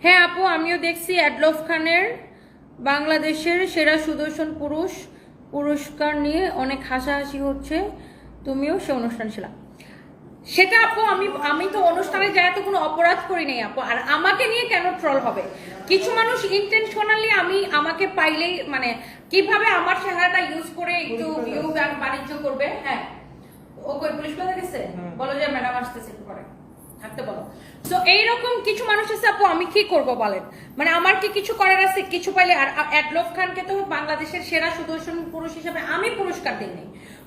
হ্যাঁ আপু, আমিও দেখছি অ্যাডলফ খানের বাংলাদেশের সেরা সুদর্শন পুরুষ পুরস্কার নিয়ে অনেক হাসাহাসি হচ্ছে, তুমিও সে অনুষ্ঠান ছিল। সেটা আপু আমি আমি তো অনুষ্ঠানে যায় তো কোনো অপরাধ করি নাই আপু, আর আমাকে নিয়ে কেন ট্রল হবে? কিছু মানুষ ইন্টেনশনালি আমাকে পাইলেই মানে কিভাবে আমার চেহারাটা ইউজ করে একটু ভিউ বাণিজ্য করবে। হ্যাঁ, ও কই পুলিশ কথা গেছে, বলো যে ম্যাডাম আসতেছে একটু পরে, থাকতে বলো। তো এইরকম কিছু মানুষ আছে আপু, আমি কি করব বলেন? মানে আমার কি কিছু করার আছে? কিছু পাইলে। আর অ্যাডলফ খানকে তো বাংলাদেশের সেরা সুদর্শন পুরুষ হিসেবে আমি পুরস্কার দিইনি,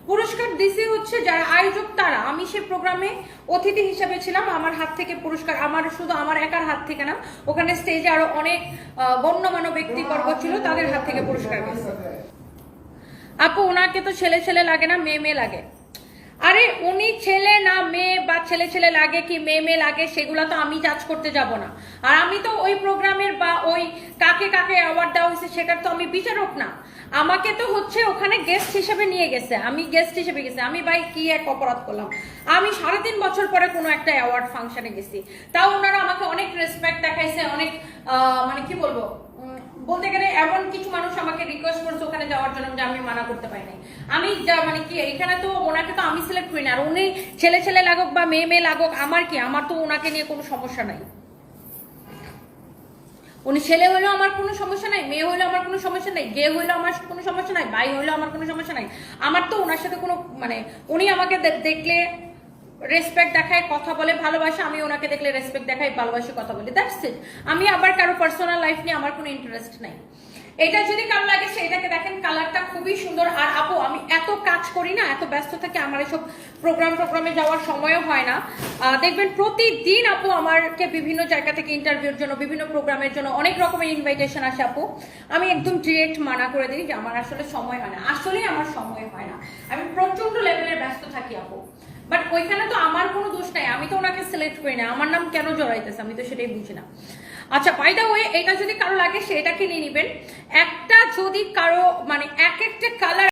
পুরস্কার দিছি হচ্ছে যারা আয়োজক তারা। আমি সে প্রোগ্রামে অতিথি হিসেবে ছিলাম, আমার হাত থেকে পুরস্কার, আমার শুধু আমার একার হাত থেকে না, ওখানে স্টেজে আরো অনেক গণ্যমান্য ব্যক্তিবর্গ ছিল, তাদের হাত থেকে পুরস্কার গেছে। আপু ওনাকে তো ছেলে ছেলে লাগে না, মেয়ে মেয়ে লাগে। আরে উনি ছেলে না মেয়ে, বা ছেলে ছেলে লাগে কি মেয়ে মেয়ে লাগে, সেগুলো তো আমি জাজ করতে যাব না। আর আমি তো ওই প্রোগ্রামের বা ওই কাকে কাকে অ্যাওয়ার্ড দেওয়া হয়েছে সেটার তো আমি বিচারক না। আমাকে তো হচ্ছে ওখানে গেস্ট হিসেবে নিয়ে গেছে, আমি গেস্ট হিসেবে গেছি। আমি ভাই কি এক অপরাধ করলাম? আমি 3.5 বছর পরে কোনো একটা অ্যাওয়ার্ড ফাংশনে গেছি, তাও ওনারা আমাকে অনেক রেসপেক্ট দেখাইছে, অনেক মানে কি বলবো, বলতে গেলে এমন কিছু মানুষ আমাকে রিকোয়েস্ট করছে ওখানে যাওয়ার জন্য, যে আমি মানা করতে পারি নাই। আমি মানে কি এখানে তো ওনাকে তো আমি সিলেক্ট করি না। আর উনি ছেলে ছেলে লাগুক বা মেয়ে মেয়ে লাগুক, আমার কি, আমার তো ওনাকে নিয়ে কোনো সমস্যা নাই। উনি ছেলে হইলেও আমার কোনো সমস্যা নাই, মেয়ে হইলেও আমার কোনো সমস্যা নাই, গে হইলেও আমার কোনো সমস্যা নাই, ভাই হইলেও আমার কোনো সমস্যা নাই। আমার তো ওনার সাথে কোনো মানে, উনি আমাকে দেখলে রেসপেক্ট দেখায়, কথা বলে, ভালোবাসে, আমি ওনাকে দেখলে রেসপেক্ট দেখাই, ভালোবাসে, কথা বলি, দ্যাটস ইট। আমি আবার কারো পার্সোনাল লাইফ নিয়ে আমার কোনো ইন্টারেস্ট নাই। এটা যদি কারো লাগে সেটাকে দেখেন, কালারটা খুবই সুন্দর। আর আপু আমি এত কাজ করি না, এত ব্যস্ত থাকি, আমার এসব প্রোগ্রামে যাওয়ার সময়ও হয় না। দেখবেন প্রতিদিন আপু আমাকে বিভিন্ন জায়গা থেকে ইন্টারভিউর জন্য, বিভিন্ন প্রোগ্রামের জন্য অনেক রকমের ইনভাইটেশন আসে আপু। আমি একদম ডিরেক্ট মানা করে দিই যে আমার আসলে সময় হয় না, আসলেই আমার সময় হয় না, আমি প্রচন্ড লেভেলের ব্যস্ত থাকি আপু। বাট ওইখানে তো আমার কোনো দোষ নাই, আমি তো ওনাকে সিলেক্ট করি না, আমার নাম কেন জড়াইতেছে আমি তো সেটাই বুঝি না। আচ্ছা বাই দ্য ওয়ে, এটা যদি কারো লাগে সেটাকে নিয়ে নিবেন। একটা যদি কারো মানে এক একটা কালার